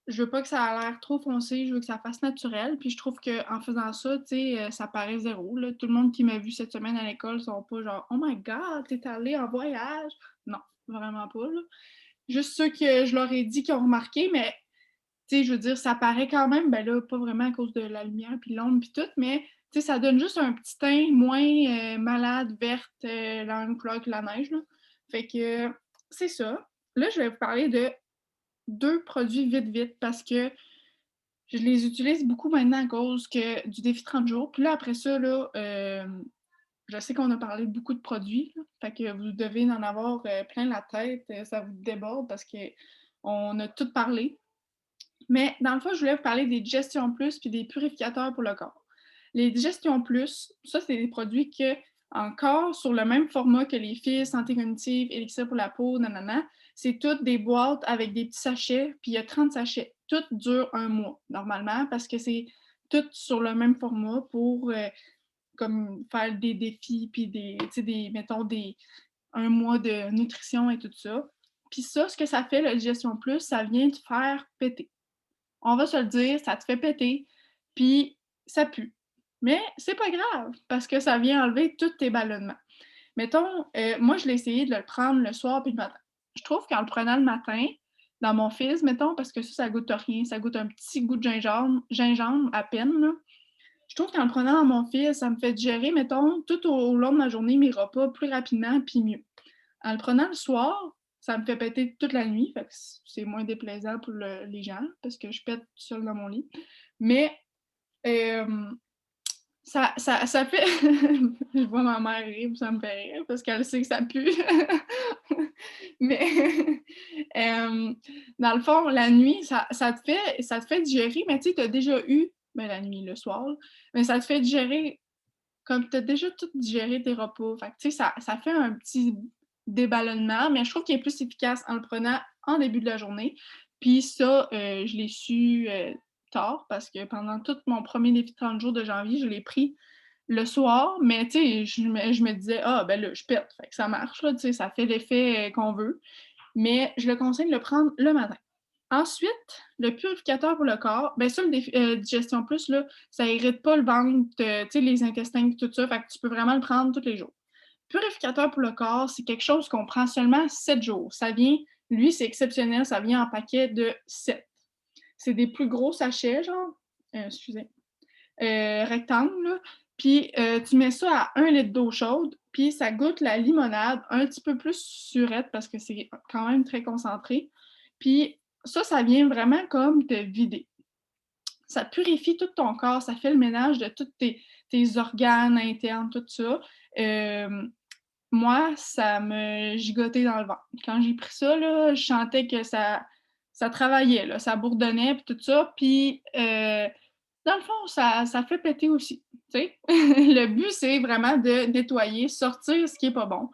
je veux pas que ça a l'air trop foncé, je veux que ça fasse naturel. Puis je trouve qu'en faisant ça, tu sais, ça paraît zéro. Là. Tout le monde qui m'a vu cette semaine à l'école sont pas genre Oh my god, t'es allée en voyage. Non, vraiment pas. Là. Juste ceux que je leur ai dit qui ont remarqué, mais tu sais, je veux dire, ça paraît quand même, ben là, pas vraiment à cause de la lumière puis l'ombre puis tout, mais tu sais, ça donne juste un petit teint moins malade, verte, la même couleur que la neige, là. Fait que c'est ça. Là, je vais vous parler de deux produits vite, vite, parce que je les utilise beaucoup maintenant à cause du défi 30 jours. Puis là, après ça, là, je sais qu'on a parlé de beaucoup de produits, là. Fait que vous devez en avoir plein la tête, ça vous déborde parce que on a tout parlé. Mais dans le fond, je voulais vous parler des Digestion Plus puis des purificateurs pour le corps. Les Digestion Plus, ça, c'est des produits que, encore sur le même format que les fils, santé cognitive, élixir pour la peau, nanana, c'est toutes des boîtes avec des petits sachets, puis il y a 30 sachets. Toutes durent un mois, normalement, parce que c'est toutes sur le même format pour comme faire des défis, puis mettons, un mois de nutrition et tout ça. Puis ça, ce que ça fait, le Digestion Plus, ça vient te faire péter. On va se le dire, ça te fait péter, puis ça pue. Mais c'est pas grave, parce que ça vient enlever tous tes ballonnements. Mettons, moi, je l'ai essayé de le prendre le soir puis le matin. Je trouve qu'en le prenant le matin, dans mon fils, mettons, parce que ça goûte rien, ça goûte un petit goût de gingembre à peine, là. Je trouve qu'en le prenant dans mon fils, ça me fait digérer, mettons, tout au long de ma journée, mes repas plus rapidement puis mieux. En le prenant le soir, ça me fait péter toute la nuit, fait que c'est moins déplaisant pour les gens, parce que je pète seule dans mon lit. Mais euh, ça fait... je vois ma mère rire, ça me fait rire, parce qu'elle sait que ça pue. Mais dans le fond, la nuit, ça te fait digérer, mais tu sais, tu as déjà eu, ben, la nuit, le soir, mais ça te fait digérer comme tu as déjà tout digéré tes repas. Fait que, tu sais, ça fait un petit déballonnement, mais je trouve qu'il est plus efficace en le prenant en début de la journée. Puis ça, je l'ai su tard parce que pendant tout mon premier défi de 30 jours de janvier, je l'ai pris le soir, mais tu sais, je me disais, ah, ben là, je pète, fait que ça marche, là, tu sais, ça fait l'effet qu'on veut. Mais je le conseille de le prendre le matin. Ensuite, le purificateur pour le corps, ben ça, le Digestion Plus, là, ça irrite pas le ventre, tu sais, les intestins, tout ça, fait que tu peux vraiment le prendre tous les jours. Purificateur pour le corps, c'est quelque chose qu'on prend seulement 7 jours. Ça vient, lui, c'est exceptionnel, ça vient en paquet de 7. C'est des plus gros sachets, genre, excusez, rectangles, là. Puis tu mets ça à 1 litre d'eau chaude, puis ça goûte la limonade, un petit peu plus surette parce que c'est quand même très concentré. Puis ça vient vraiment comme te vider. Ça purifie tout ton corps, ça fait le ménage de tous tes organes internes, tout ça. Moi, ça me gigotait dans le ventre. Quand j'ai pris ça, là, je sentais que ça travaillait, là, ça bourdonnait, puis tout ça. Puis dans le fond, ça fait péter aussi. Le but, c'est vraiment de nettoyer, sortir ce qui n'est pas bon.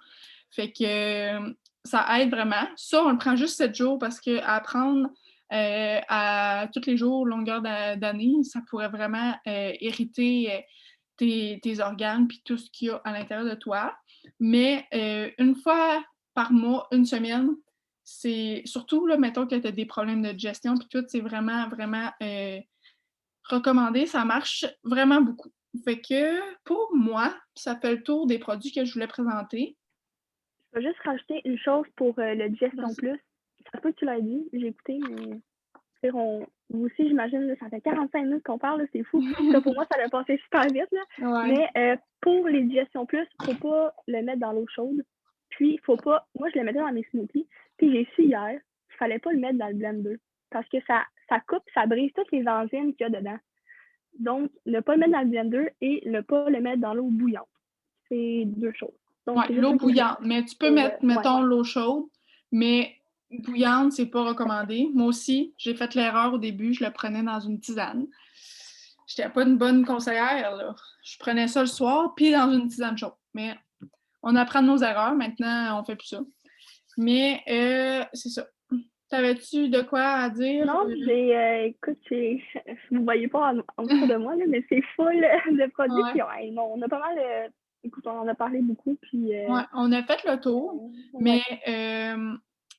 Fait que ça aide vraiment. Ça, on le prend juste 7 jours parce qu'à prendre à tous les jours, longueur d'année, ça pourrait vraiment irriter tes organes puis tout ce qu'il y a à l'intérieur de toi. Mais une fois par mois, une semaine, c'est surtout, là, mettons que tu as des problèmes de digestion puis tout, c'est vraiment, vraiment recommandé, ça marche vraiment beaucoup. Fait que pour moi, ça fait le tour des produits que je voulais présenter. Je vais juste rajouter une chose pour le Digestion Vas-y. Plus. Ça se peut que tu l'as dit, j'ai écouté, mais vous aussi, j'imagine, là, ça fait 45 minutes qu'on parle, là, c'est fou. Ça, pour moi, ça a passé super vite. Là. Ouais. Mais pour les Digestion Plus, il ne faut pas le mettre dans l'eau chaude. Puis, faut pas... Moi, je le mettais dans mes smoothies. Puis, j'ai su hier qu'il fallait pas le mettre dans le blender parce que ça coupe, ça brise toutes les enzymes qu'il y a dedans. Donc, ne pas le mettre dans le blender et ne pas le mettre dans l'eau bouillante. C'est deux choses. Donc, Ouais, c'est juste l'eau ça que je bouillante. Mais tu peux pour, mettre, ouais. mettons, l'eau chaude, mais bouillante, c'est pas recommandé. Moi aussi, j'ai fait l'erreur au début, je le prenais dans une tisane. J'étais pas une bonne conseillère, là. Je prenais ça le soir, puis dans une tisane chaude. Mais on apprend de nos erreurs. Maintenant, on fait plus ça. Mais c'est ça. T'avais-tu de quoi à dire? Non, écoute, vous ne voyez pas en dessous de moi, là, mais c'est full de produits. Ouais. Puis, ouais, non, on a pas mal, écoute, on en a parlé beaucoup. Puis, Ouais, on a fait le tour, mais ouais.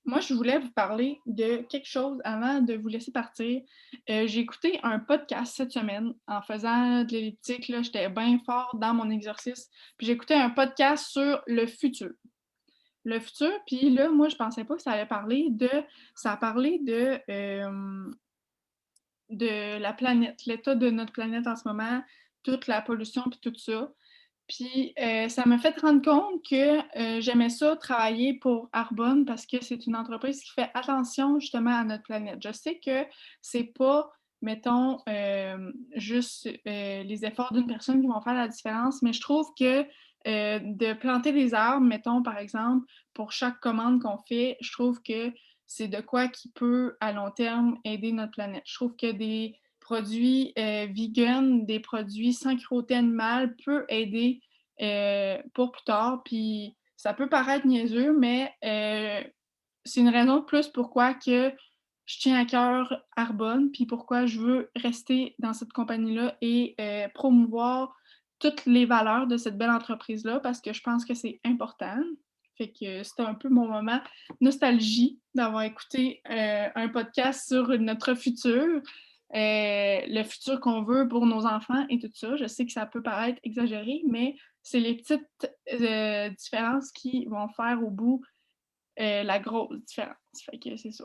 moi, je voulais vous parler de quelque chose avant de vous laisser partir. J'ai écouté un podcast cette semaine en faisant de l'elliptique. Là, j'étais bien fort dans mon exercice. Puis j'ai écouté un podcast sur le futur. Le futur, puis là, moi, je pensais pas que ça allait parler de... Ça a parlé de la planète, l'état de notre planète en ce moment, toute la pollution, puis tout ça. Puis ça m'a fait rendre compte que j'aimais ça travailler pour Arbonne parce que c'est une entreprise qui fait attention justement à notre planète. Je sais que c'est pas, mettons, juste les efforts d'une personne qui vont faire la différence, mais je trouve que de planter des arbres, mettons par exemple, pour chaque commande qu'on fait, je trouve que c'est de quoi qui peut à long terme aider notre planète. Je trouve que des produits vegan, des produits sans cruauté animale peut aider pour plus tard. Puis ça peut paraître niaiseux, mais c'est une raison de plus pourquoi que je tiens à cœur Arbonne, puis pourquoi je veux rester dans cette compagnie-là et promouvoir toutes les valeurs de cette belle entreprise-là parce que je pense que c'est important. Fait que c'était un peu mon moment nostalgie d'avoir écouté un podcast sur notre futur, le futur qu'on veut pour nos enfants et tout ça. Je sais que ça peut paraître exagéré, mais c'est les petites différences qui vont faire au bout la grosse différence. Fait que c'est ça.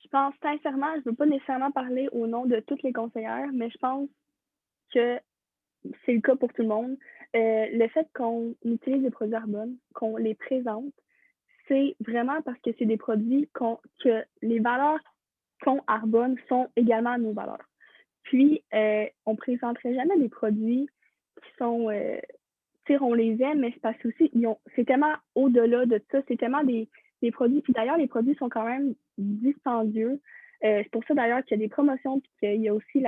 Je pense sincèrement, je ne veux pas nécessairement parler au nom de toutes les conseillères, mais je pense que c'est le cas pour tout le monde. Le fait qu'on utilise des produits Arbonne, qu'on les présente, c'est vraiment parce que c'est des produits que les valeurs qu'ont Arbonne sont également nos valeurs. Puis, on ne présenterait jamais des produits qui sont, on les aime, mais c'est parce que aussi, c'est tellement au-delà de ça, c'est tellement des produits. Puis d'ailleurs, les produits sont quand même dispendieux. C'est pour ça d'ailleurs qu'il y a des promotions, puis qu'il y a aussi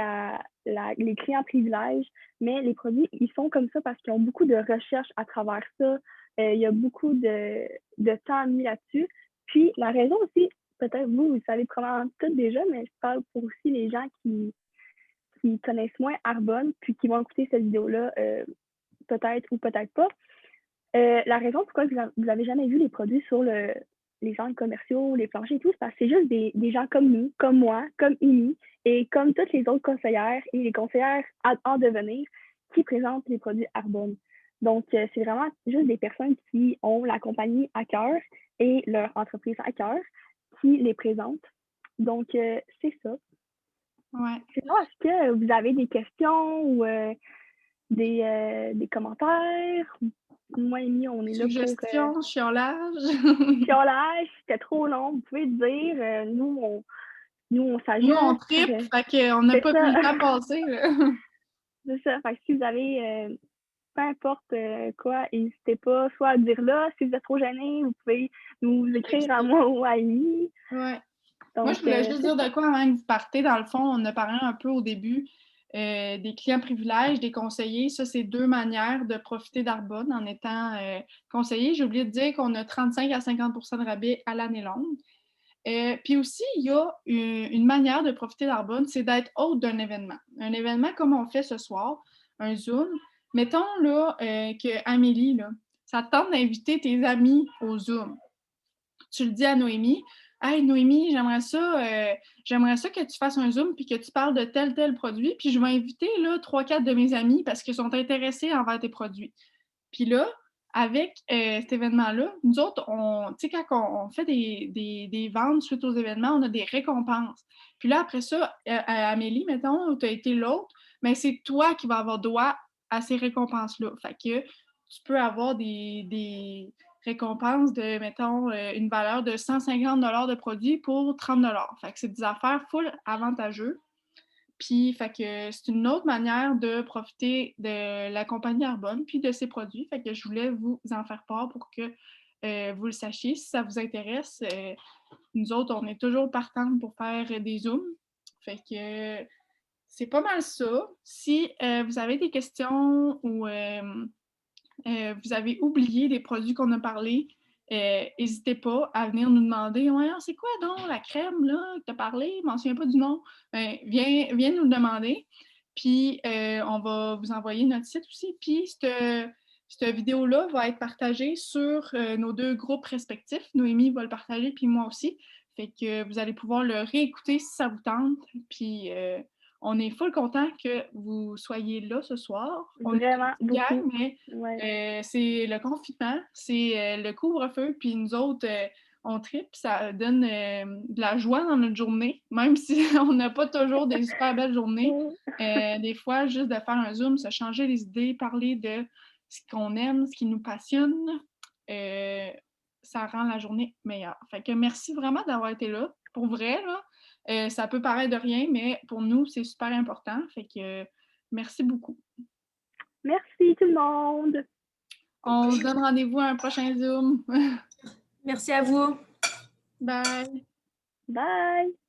les clients privilèges. Mais les produits, ils sont comme ça parce qu'ils ont beaucoup de recherche à travers ça. Il y a beaucoup de temps mis là-dessus. Puis la raison aussi, peut-être vous savez probablement tout déjà, mais je parle pour aussi les gens qui connaissent moins Arbonne, puis qui vont écouter cette vidéo-là, peut-être ou peut-être pas. La raison pourquoi vous n'avez jamais vu les produits sur les centres commerciaux, les planchers et tout, c'est parce que c'est juste des gens comme nous, comme moi, comme Amy, et comme toutes les autres conseillères et les conseillères en devenir qui présentent les produits Arbonne. Donc, c'est vraiment juste des personnes qui ont la compagnie à cœur et leur entreprise à cœur qui les présentent. Donc, c'est ça. Ouais. Sinon, est-ce que vous avez des questions ou des commentaires? Moi et Amy, on est là pour Suggestion, chiolage. chiolage, c'était trop long, vous pouvez le dire. Nous, on Nous, on s'ajuste. tripe, fait qu'on n'a C'est pas vu ça. le temps passer. Là. C'est ça. Fait que si vous avez peu importe quoi, n'hésitez pas soit à dire là. Si vous êtes trop gêné, vous pouvez nous écrire à moi ou à Amy. Ouais. Donc, Moi, je voulais juste dire de quoi avant que vous partez. Dans le fond, on a parlé un peu au début des clients privilèges, des conseillers. Ça, c'est deux manières de profiter d'Arbonne en étant conseiller. J'ai oublié de dire qu'on a 35 à 50 de rabais à l'année longue. Puis aussi, il y a une manière de profiter d'Arbonne, c'est d'être hôte d'un événement. Un événement comme on fait ce soir, un Zoom. Mettons là que Amélie, là, ça te tente d'inviter tes amis au Zoom. Tu le dis à Noémie, hey Noémie, j'aimerais ça que tu fasses un Zoom puis que tu parles de tel produit, puis je vais inviter là 3-4 de mes amis parce qu'ils sont intéressés envers tes produits. Puis là, avec cet événement-là, nous autres, tu sais, quand on fait des ventes suite aux événements, on a des récompenses. Puis là, après ça, Amélie, mettons, où tu as été l'autre, mais c'est toi qui vas avoir droit à ces récompenses-là. Fait que tu peux avoir récompense de, mettons, une valeur de 150 de produits pour 30 Fait que c'est des affaires full avantageux. Puis, fait que c'est une autre manière de profiter de la compagnie Arbonne puis de ses produits. Fait que je voulais vous en faire part pour que vous le sachiez. Si ça vous intéresse, nous autres, on est toujours partants pour faire des Zooms. Fait que c'est pas mal ça. Si vous avez des questions ou vous avez oublié des produits qu'on a parlé, n'hésitez pas à venir nous demander ouais, c'est quoi donc la crème là, que tu as parlé, je m'en souviens pas du nom. Ben, viens nous le demander. Puis on va vous envoyer notre site aussi. Puis cette vidéo-là va être partagée sur nos 2 groupes respectifs. Noémie va le partager, puis moi aussi. Fait que vous allez pouvoir le réécouter si ça vous tente. Puis on est full content que vous soyez là ce soir. On est Vraiment, une gang, beaucoup. mais Ouais. c'est le confinement, c'est le couvre-feu, puis nous autres, on tripe, ça donne de la joie dans notre journée, même si on n'a pas toujours des super belles journées. Des fois, juste de faire un Zoom, se changer les idées, parler de ce qu'on aime, ce qui nous passionne, ça rend la journée meilleure. Fait que merci vraiment d'avoir été là. Pour vrai, là, ça peut paraître de rien, mais pour nous, c'est super important. Fait que merci beaucoup. Merci tout le monde. On se donne rendez-vous à un prochain Zoom. Merci à vous. Bye. Bye.